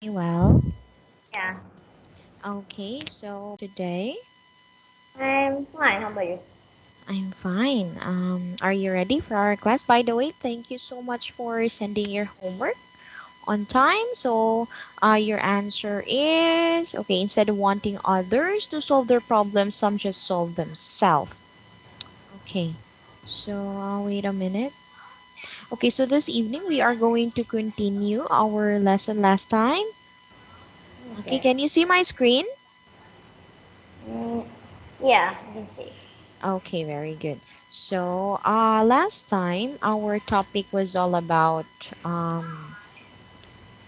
Well, Yeah, okay, so today I'm fine. How about you? I'm fine. Are you ready for our class? By the way, thank you so much for sending your homework on time. So, your answer is okay. Instead of wanting others to solve their problems, some just solve themselves. Okay, so wait a minute. Okay, so this evening we are going to continue our lesson last time. Okay, Okay. can you see my screen? Mm, yeah, you can see. Okay, very good. So, last time our topic was all about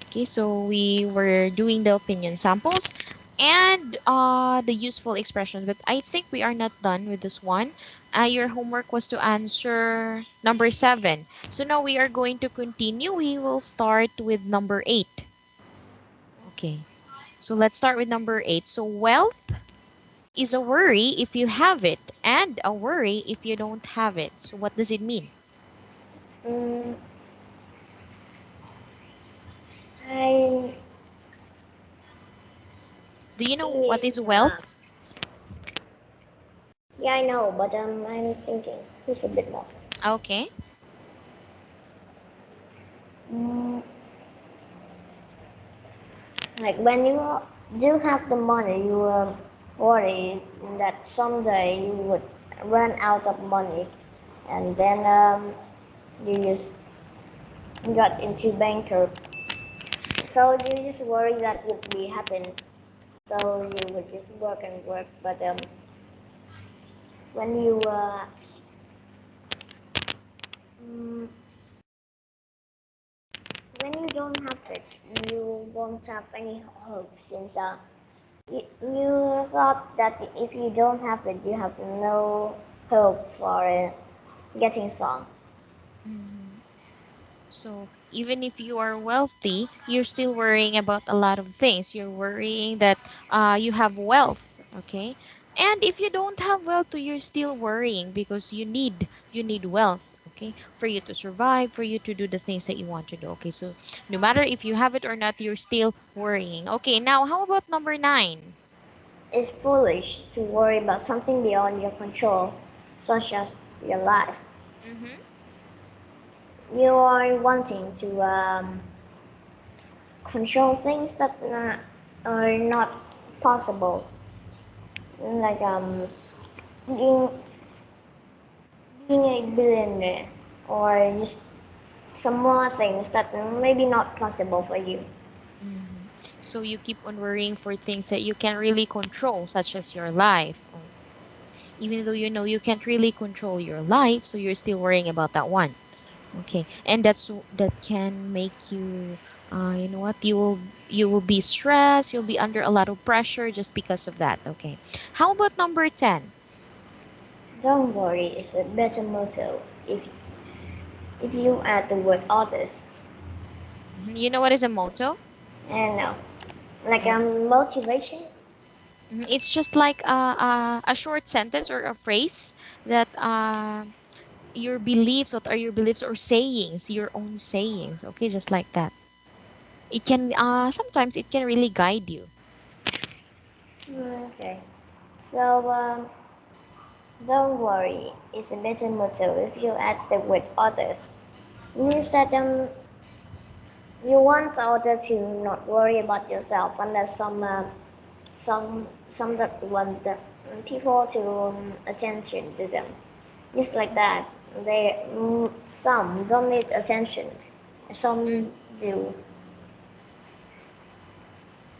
okay, so we were doing the opinion samples and the useful expressions, but I think we are not done with this one. Your homework was to answer number 7. So now we are going to continue. We will start with number 8. Okay. So let's start with number 8. So wealth is a worry if you have it and a worry if you don't have it. So what does it mean? Mm, I Do you know think what is wealth? yeah, I know, but I'm thinking just a bit more. Okay. Mm, like when you do have the money, you worry that someday you would run out of money, and then you just got into bankrupt. So you just worry that would be happen. So you would just work and work, but when you mm, when you don't have it, you won't have any hope since you thought that if you don't have it, you have no hope for getting some. Mhm. So even if you are wealthy, you're still worrying about a lot of things. You're worrying that you have wealth, okay? And if you don't have wealth, you're still worrying because you need wealth, okay? For you to survive, for you to do the things that you want to do, okay? So no matter if you have it or not, you're still worrying. Okay, now how about number 9? It's foolish to worry about something beyond your control, such as your life. Mm-hmm. You are wanting to control things that are not possible, like being being a billionaire or just some more things that maybe not possible for you. Mm-hmm. So you keep on worrying for things that you can really control, such as your life. Even though you know you can't really control your life, so you're still worrying about that one. Okay, and that can make you, you know what, you will be stressed. You'll be under a lot of pressure just because of that. Okay, how about number 10? Don't worry is a better motto if you add the word others. You know what is a motto? And like Uh, motivation. it's just like a short sentence or a phrase that your beliefs, what are your beliefs or sayings, your own sayings, okay, just like that. It can sometimes it can really guide you. Okay. So don't worry is a better motto if you add the word others. Means that you want others to not worry about yourself unless some that want the people to attention to them. Just like that. They some don't need attention. Some do.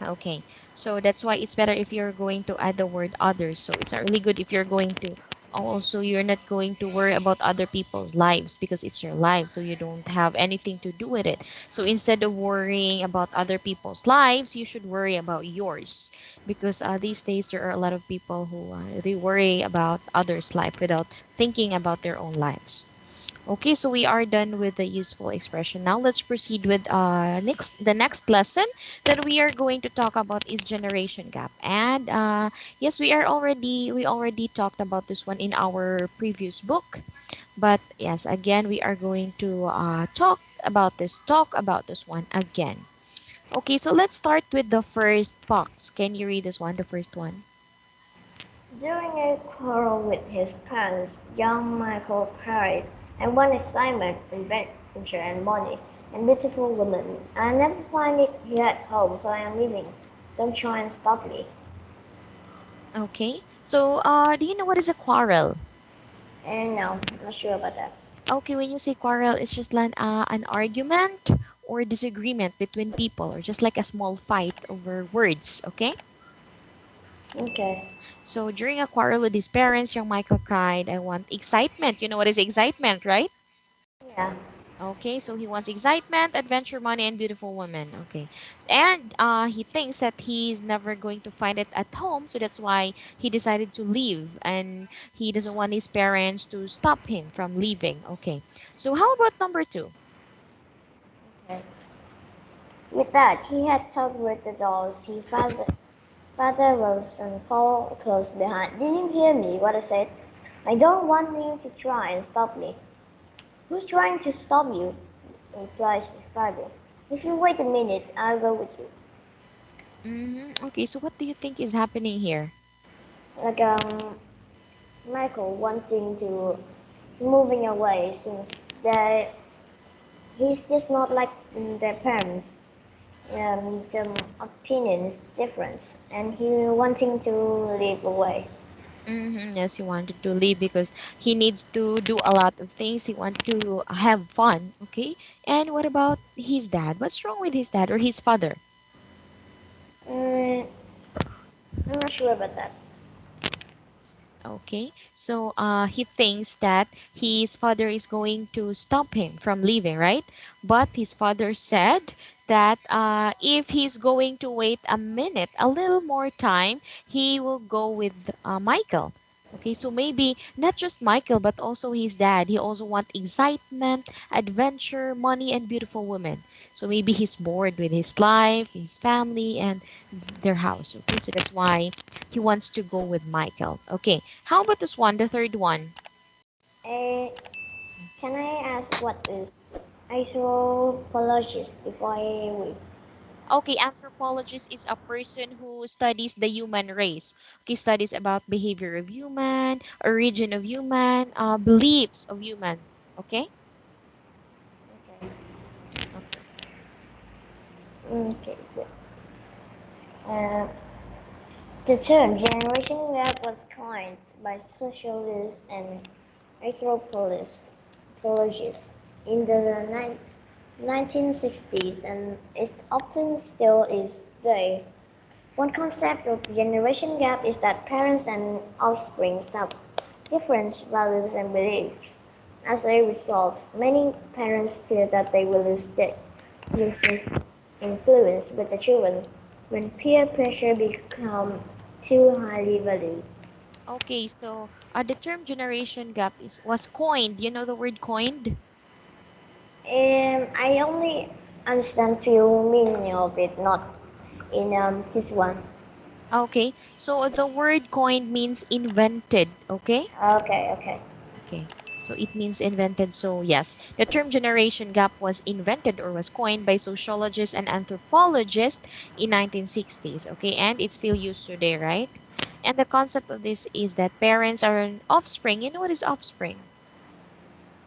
Okay, so that's why it's better if you're going to add the word others. So it's not really good if you're going to also you're not going to worry about other people's lives because it's your life, so you don't have anything to do with it. So instead of worrying about other people's lives, you should worry about yours because these days there are a lot of people who they worry about others' life without thinking about their own lives. Okay, so we are done with the useful expression. Now let's proceed with the next lesson that we are going to talk about is generation gap. And yes, we already talked about this one in our previous book. But yes, again we are going to talk about this one again. Okay, so let's start with the first box. Can you read this one, the first one? During a quarrel with his parents, young Michael cried and won excitement, adventure, and money, and beautiful women. I never find it here at home, so I am leaving. Don't try and stop me. Okay, so do you know what is a quarrel? And no, I'm not sure about that. Okay, when you say quarrel, it's just like an argument or disagreement between people, or just like a small fight over words. Okay. Okay. So during a quarrel with his parents, young Michael cried, I want excitement. You know what is excitement, right? Yeah. Okay, so he wants excitement, adventure, money, and beautiful women. Okay. And he thinks that he's never going to find it at home, so that's why he decided to leave. And he doesn't want his parents to stop him from leaving. Okay. So how about number two? Okay. With that, he had talked with the dolls. Father rose and followed close behind. Did you hear me? What I said? I don't want you to try and stop me. Who's trying to stop you? Replies his father. If you wait a minute, I'll go with you. Okay, so what do you think is happening here? Like Michael wanting to moving away since they he's just not like their parents. The opinion is different, and he wanting to live away. Yes, he wanted to leave because he needs to do a lot of things. He wants to have fun. Okay. And what about his dad? What's wrong with his dad or his father? Mm, I'm not sure about that. Okay. So he thinks that his father is going to stop him from leaving, right? But his father said that if he's going to wait a minute, a little more time, he will go with Michael. Okay, so maybe not just Michael, but also his dad. He also want excitement, adventure, money, and beautiful women. So maybe he's bored with his life, his family, and their house. Okay, so that's why he wants to go with Michael. Okay, how about this one, the third one? Uh, can I ask what is anthropologist before I read? Okay, anthropologist is a person who studies the human race. Okay, studies about behavior of human, origin of human, beliefs of human. Okay. Okay. Okay. Okay. Good. Uh, the term generation gap was coined by socialists and anthropologists in the 1960s and is often still is today. One concept of generation gap is that parents and offspring have different values and beliefs. As a result, many parents fear that they will lose influence with the children when peer pressure becomes too highly valued. Okay, so the term generation gap is was coined. You know the word coined? I only understand few meaning of it, not in this one. Okay, so the word coined means invented. Okay. Okay, okay. Okay. So it means invented. So yes, the term generation gap was invented or was coined by sociologists and anthropologists in 1960s. Okay, and it's still used today, right? And the concept of this is that parents are an offspring. You know what is offspring?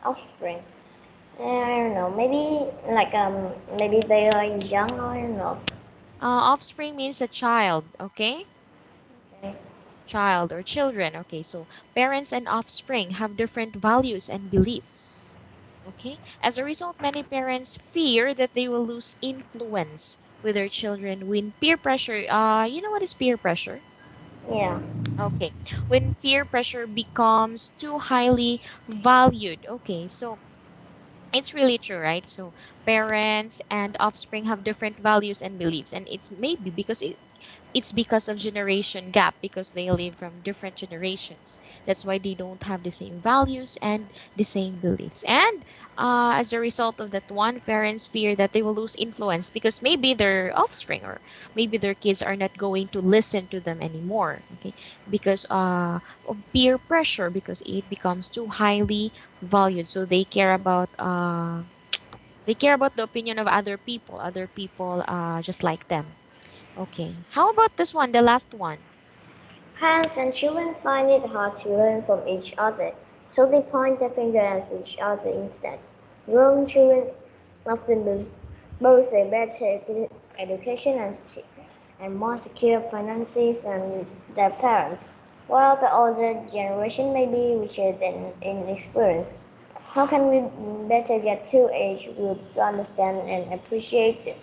Offspring. I don't know. Maybe like maybe they are young. I don't know. Offspring means a child. Okay, Okay. child or children. Okay, so parents and offspring have different values and beliefs. Okay, as a result, many parents fear that they will lose influence with their children when peer pressure. You know what is peer pressure? Yeah. Okay, when peer pressure becomes too highly valued. Okay, so it's really true, right? So parents and offspring have different values and beliefs, and it's maybe because it's because of generation gap because they live from different generations. That's why they don't have the same values and the same beliefs. And as a result of that one, parents fear that they will lose influence because maybe their offspring or maybe their kids are not going to listen to them anymore. Okay, because of peer pressure because it becomes too highly valued. So they care about They care about the opinion of other people just like them. Okay. How about this one, the last one? Parents and children find it hard to learn from each other, so they point the finger at each other instead. Grown children often boast a better education and more secure finances than their parents, while the older generation may be richer than in experience. How can we better get two age groups to understand and appreciate the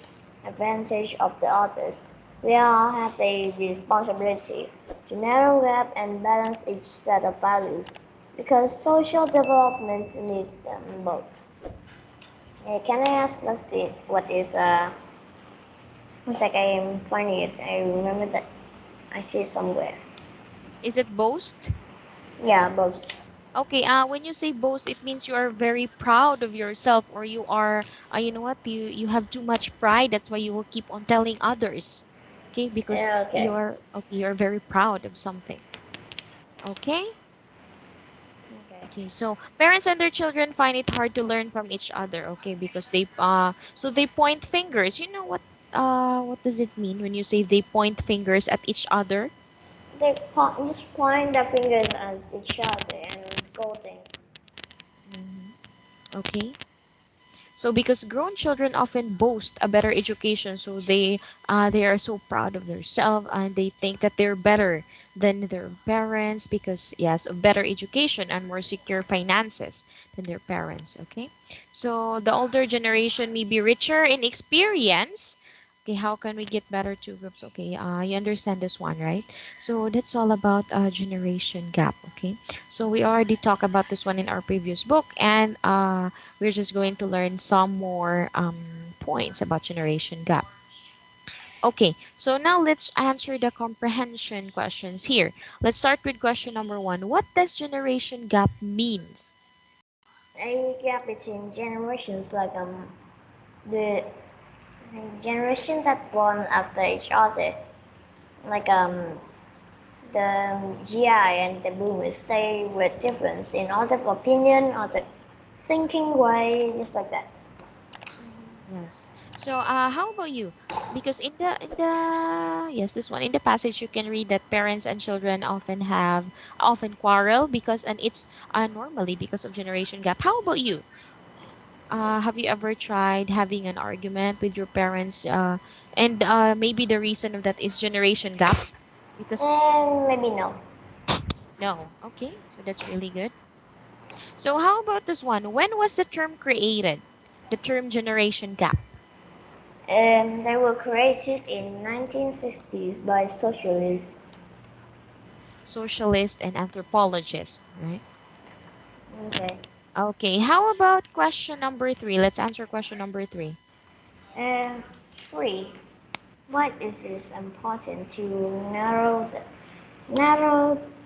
advantage of the others? We all have a responsibility to narrow gap and balance each set of values because social development needs them both. Can I ask what is one sec, I am finding it. I remember that I see it somewhere. Is it boast? Yeah, both. Okay, when you say boast, it means you are very proud of yourself, or you are, you know what, you have too much pride. That's why you will keep on telling others. Okay, because Yeah, okay. you're very proud of something. Okay? Okay. Okay, so parents and their children find it hard to learn from each other, okay, because they point fingers. You know what does it mean when you say they point fingers at each other? Just point their fingers at each other and scolding. Hmm. Okay. So because grown children often boast a better education, so they are so proud of themselves and they think that they're better than their parents because yes, of better education and more secure finances than their parents. Okay, so the older generation may be richer in experience. Okay, how can we get better two groups? Okay, you understand this one, right? So that's all about generation gap. Okay, so we already talked about this one in our previous book, and we're just going to learn some more points about generation gap. Okay, so now let's answer the comprehension questions here. Let's start with question number one. What does generation gap means? A gap between generations, like the generation that born after each other, like the GI and the boomers, they were different in order of opinion or the thinking way, just like that. Yes. So, how about you? Because in the yes, this one in the passage you can read that parents and children often quarrel because and it's normally because of generation gap. How about you? Have you ever tried having an argument with your parents? And maybe the reason of that is generation gap. Because And maybe no. no, okay, so that's really good. So how about this one? When was the term created? The term generation gap. They were created in 1960s by socialists. Socialist and anthropologist, right? Okay. Okay, how about question number three? Let's answer question number three. And three. Why is it important to narrow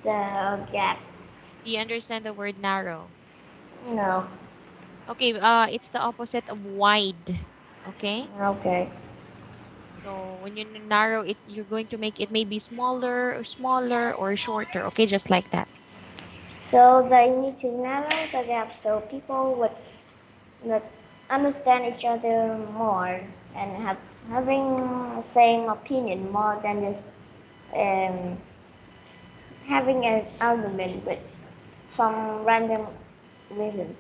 the gap? Do you understand the word narrow? No. Okay, it's the opposite of wide. Okay? Okay. So when you narrow it, you're going to make it maybe smaller or shorter. Okay, just like that. So they need to narrow the gap so people would understand each other more and having same opinion more than just um, having an argument with some random reason.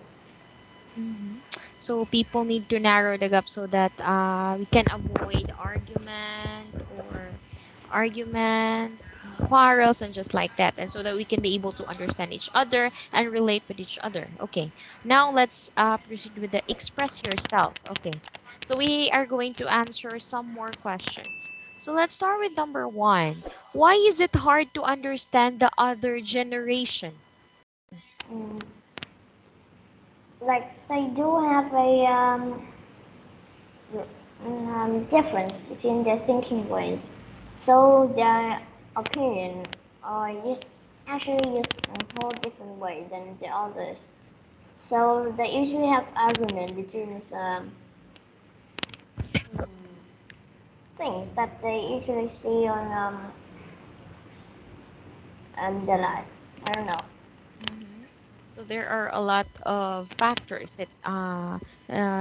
Hmm. So people need to narrow the gap so that we can avoid argument, quarrels, and just like that, and so that we can be able to understand each other and relate with each other. Okay, now let's proceed with the express yourself. Okay, so we are going to answer some more questions. So let's start with number one. Why is it hard to understand the other generation? Mm, like they do have a difference between their thinking ways. So their opinion are just actually just a whole different way than the others. So they usually have argument between things that they usually see on the life. I don't know. Mm-hmm. So there are a lot of factors that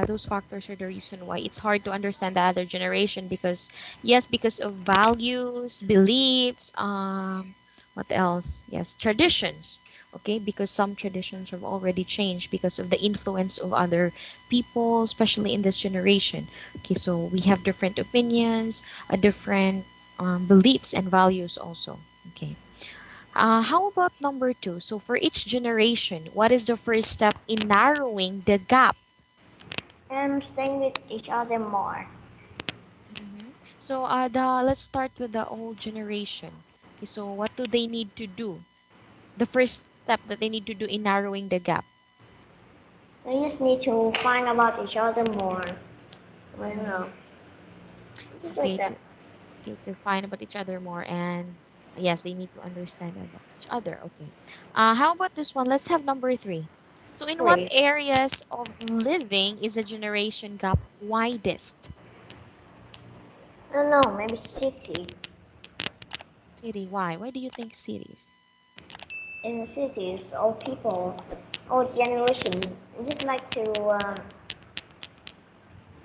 those factors are the reason why it's hard to understand the other generation because yes, because of values, beliefs, what else? Yes, traditions. Okay, because some traditions have already changed because of the influence of other people, especially in this generation. Okay, so we have different opinions, a different beliefs and values also. Okay. How about number two? So for each generation, what is the first step in narrowing the gap? And staying with each other more. Mhm. So let's start with the old generation. Okay, so what do they need to do? The first step that they need to do in narrowing the gap. They just need to find about each other more. I don't Mm-hmm. know. Just like Okay, that. to find about each other more and yes, they need to understand about each other. Okay. How about this one? Let's have number three. So in what Please. areas of living is the generation gap widest? I don't know, maybe city. City, why? Why do you think cities? In the cities, old people, old generation, just like to,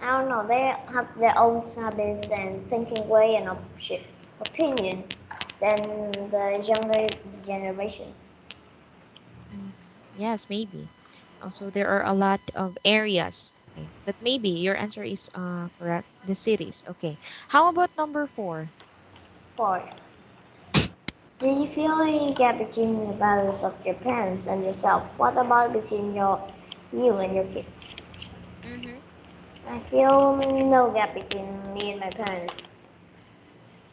I don't know, they have their own habits and thinking way and opinion than the younger generation. Mhm. Yes, maybe. Also, there are a lot of areas. Okay. But maybe your answer is correct. The cities. Okay. How about number four? Four, do you feel any gap between the values of your parents and yourself? What about between you and your kids? Mm-hmm. I feel no gap between me and my parents.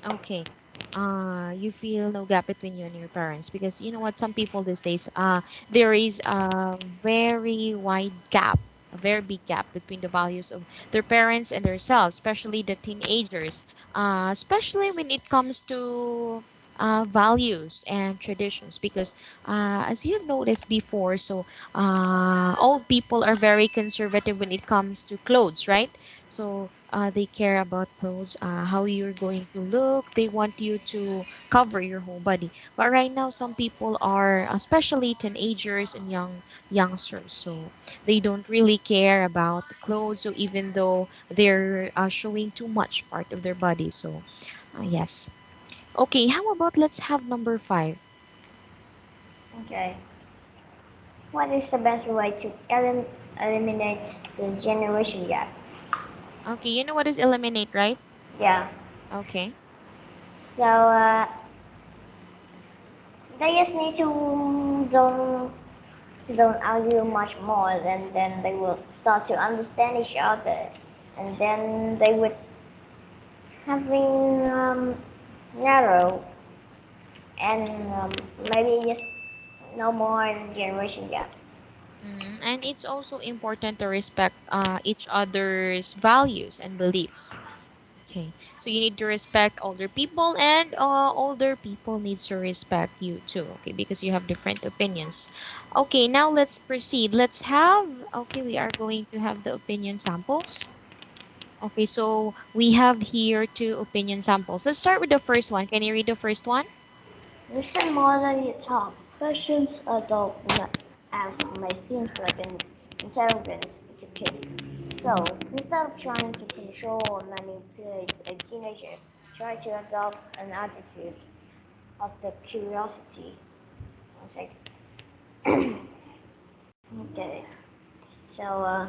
Okay. You feel no gap between you and your parents because you know what? Some people these days, there is a very wide gap, a very big gap between the values of their parents and themselves, especially the teenagers. Especially when it comes to values and traditions, because as you have noticed before, so old people are very conservative when it comes to clothes, right? So they care about clothes, how you're going to look. They want you to cover your whole body. But right now, some people are, especially teenagers and youngsters, so they don't really care about the clothes. So even though they're showing too much part of their body, so yes. Okay, how about let's have number five. Okay. What is the best way to eliminate the generation gap? Okay, you know what is eliminate, right? Yeah. Okay. So they just need to don't argue much more, and then they will start to understand each other, and then they would having narrow and maybe just no more generation gap. And it's also important to respect each other's values and beliefs. Okay, so you need to respect older people, and older people needs to respect you too. Okay, because you have different opinions. Okay, now let's proceed. Let's have. Okay, we are going to have the opinion samples. Okay, so we have here two opinion samples. Let's start with the first one. Can you read the first one? Listen more than you talk. Questions adult ask may seem like an interrogant to kids. So instead of trying to control or manipulate a teenager, try to adopt an attitude of the curiosity. One second. Okay. So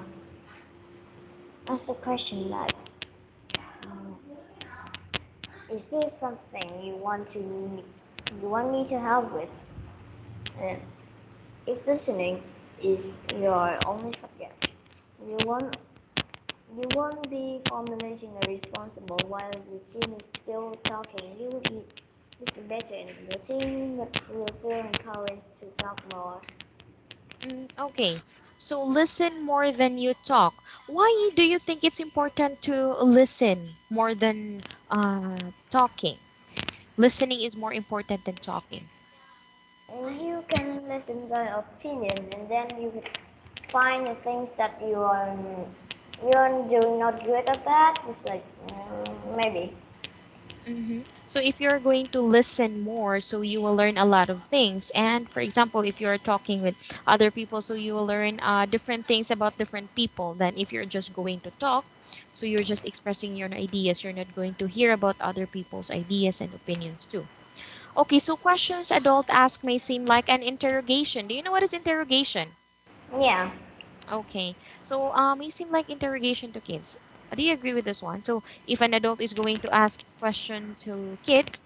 ask the question like, um, is this something you want me to help with? And if listening is your only subject, you won't you won't be formulating a responsible while the team is still talking. You will be listening. The team will feel encouraged to talk more. Okay, so listen more than you talk. Why do you think it's important to listen more than talking? Listening is more important than talking. And you can listen their opinion, and then you will find the things that you're doing not good at that. It's like maybe. So if you're going to listen more, so you will learn a lot of things. And for example, if you're talking with other people, so you will learn different things about different people than if you're just going to talk. So you're just expressing your ideas. You're not going to hear about other people's ideas and opinions too. Okay, so questions adult ask may seem like an interrogation. Do you know what is interrogation? Yeah. Okay, so may seem like interrogation to kids. Do you agree with this one? So if an adult is going to ask question to kids,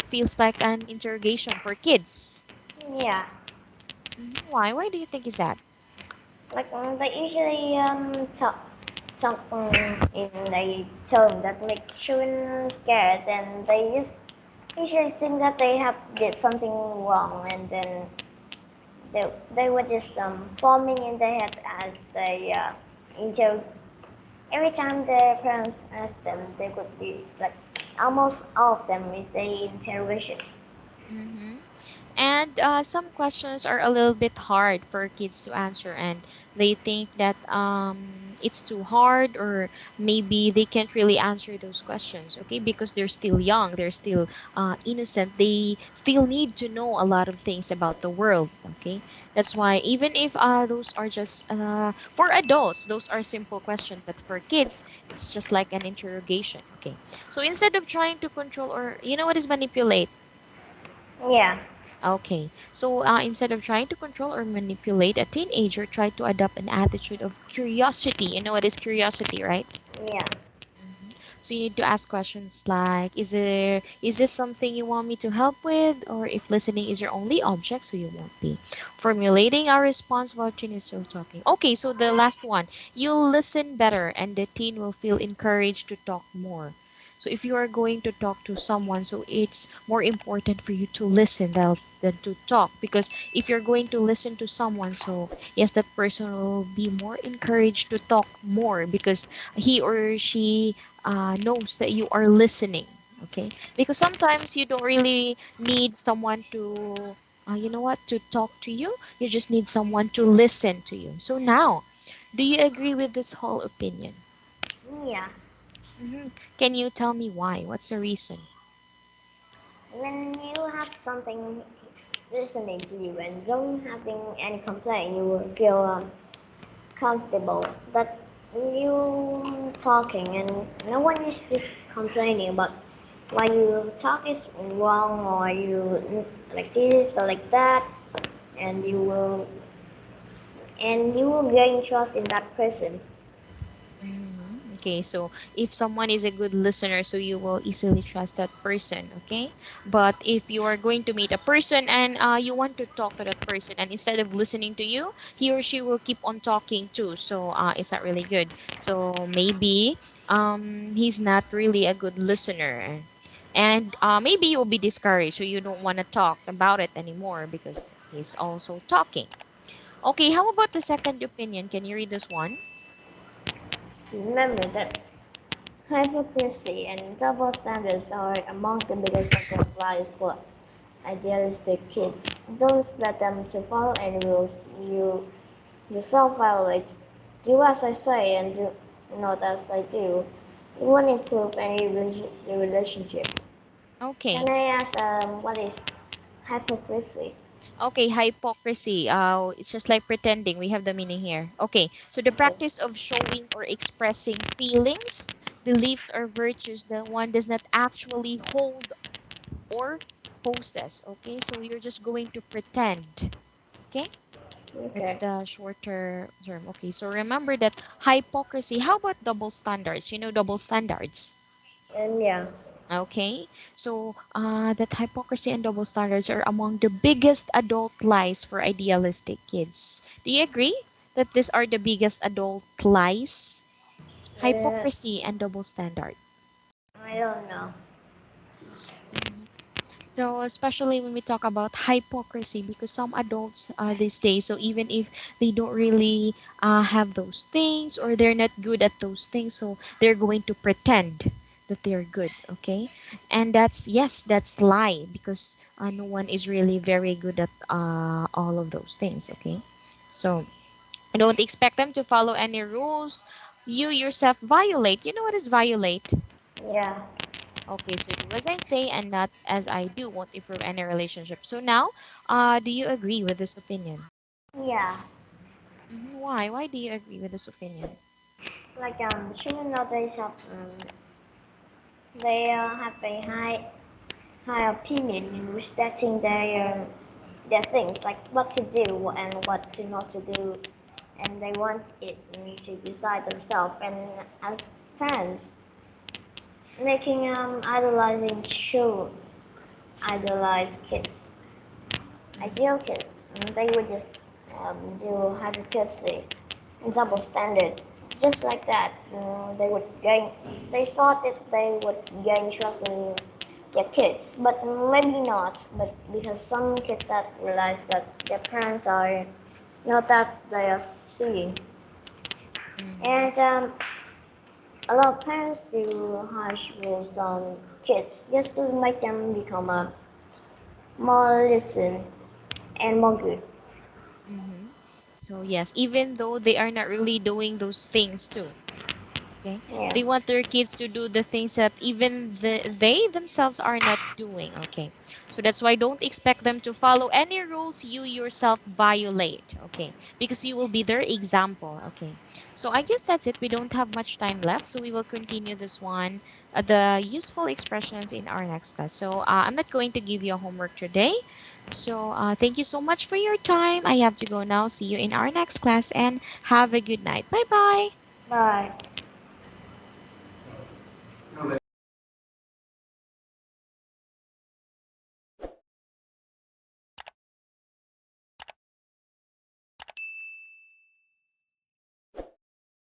feels like an interrogation for kids. Yeah. Why? Why do you think is that? Like they usually talk in a tone that makes children scared, and they just usually think that they have did something wrong, and then they were just forming in their head as they inter. Every time their parents ask them, they would be like almost all of them is a interrogation. Mm-hmm. And some questions are a little bit hard for kids to answer, and they think that it's too hard, or maybe they can't really answer those questions, okay? Because they're still young, they're still innocent, they still need to know a lot of things about the world, okay? That's why even if those are just for adults, those are simple questions, but for kids, it's just like an interrogation, okay? So instead of trying to control, or you know what is manipulate? Yeah, Okay, so instead of trying to control or manipulate a teenager, try to adopt an attitude of curiosity. You know what is curiosity, right? yeah, So you need to ask questions like, is this something you want me to help with? Or if listening is your only object, so you won't be formulating a response while teen is still talking. Okay, so the last one, you'll listen better and the teen will feel encouraged to talk more. So if you are going to talk to someone, so it's more important for you to listen than to talk, because if you're going to listen to someone, so yes, that person will be more encouraged to talk more because he or she knows that you are listening, okay? Because sometimes you don't really need someone to you know what, to talk to you. You just need someone to listen to you. So now, do you agree with this whole opinion? yeah. Can you tell me why? What's the reason? When you have something listening to you and don't having any complaint, you will feel comfortable that you talking and no one is just complaining about why you talk is wrong or you like this or like that, and you will gain trust in that person. Okay, so if someone is a good listener, so you will easily trust that person, okay? But if you are going to meet a person and you want to talk to that person, and instead of listening to you, he or she will keep on talking too. So it's not really good. So maybe he's not really a good listener. And maybe you'll be discouraged, so you don't want to talk about it anymore because he's also talking. Okay, how about the second opinion? Can you read this one? Remember that hypocrisy and double standards are among the biggest subject lies for idealistic kids. Don't expect them to follow any rules you yourself violate. Do as I say and do not as I do. It won't improve any relationship. Okay. Can I ask what is hypocrisy? Okay, hypocrisy. It's just like pretending. We have the meaning here. Okay, so the Okay. practice of showing or expressing feelings, beliefs, or virtues that one does not actually hold or possess. Okay, so you're just going to pretend. Okay, that's Okay. the shorter term. Okay, so remember that hypocrisy. How about double standards? You know, double standards. And yeah. Okay, so that hypocrisy and double standards are among the biggest adult lies for idealistic kids. Do you agree that these are the biggest adult lies? Uh, Hypocrisy and double standard. I don't know. Mhm. So especially when we talk about hypocrisy, because some adults these days, so even if they don't really have those things or they're not good at those things, so they're going to pretend that they're good, okay? And that's, yes, that's lie, because no one is really very good at all of those things, okay? So don't expect them to follow any rules you yourself violate. You know what is violate? Yeah. Okay, so do as I say and not as I do won't improve any relationship. So now, do you agree with this opinion? Yeah, Why? Why do you agree with this opinion? like children nowadays have a high opinion in respecting their things, like what to do and what to not to do, and they want it to decide themselves. And as parents, making idolizing children, idolize kids, ideal kids, and they would just do hypocrisy and double standard. Just like that, they would gain. They thought that they would gain trust in their kids, but maybe not. But because some kids have realized that their parents are not that they are seeing, Mm-hmm. and a lot of parents do harsh rules on kids just to make them become more listen and more good. Mm-hmm. So yes, even though they are not really doing those things too. Okay. Yeah. They want their kids to do the things that even they themselves are not doing. Okay. So that's why don't expect them to follow any rules you yourself violate. Okay. Because you will be their example. Okay. So I guess that's it. We don't have much time left. So we will continue this one, the useful expressions in our next class. So I'm not going to give you a homework today. So thank you so much for your time. I have to go now. See you in our next class and have a good night. Bye bye. Bye.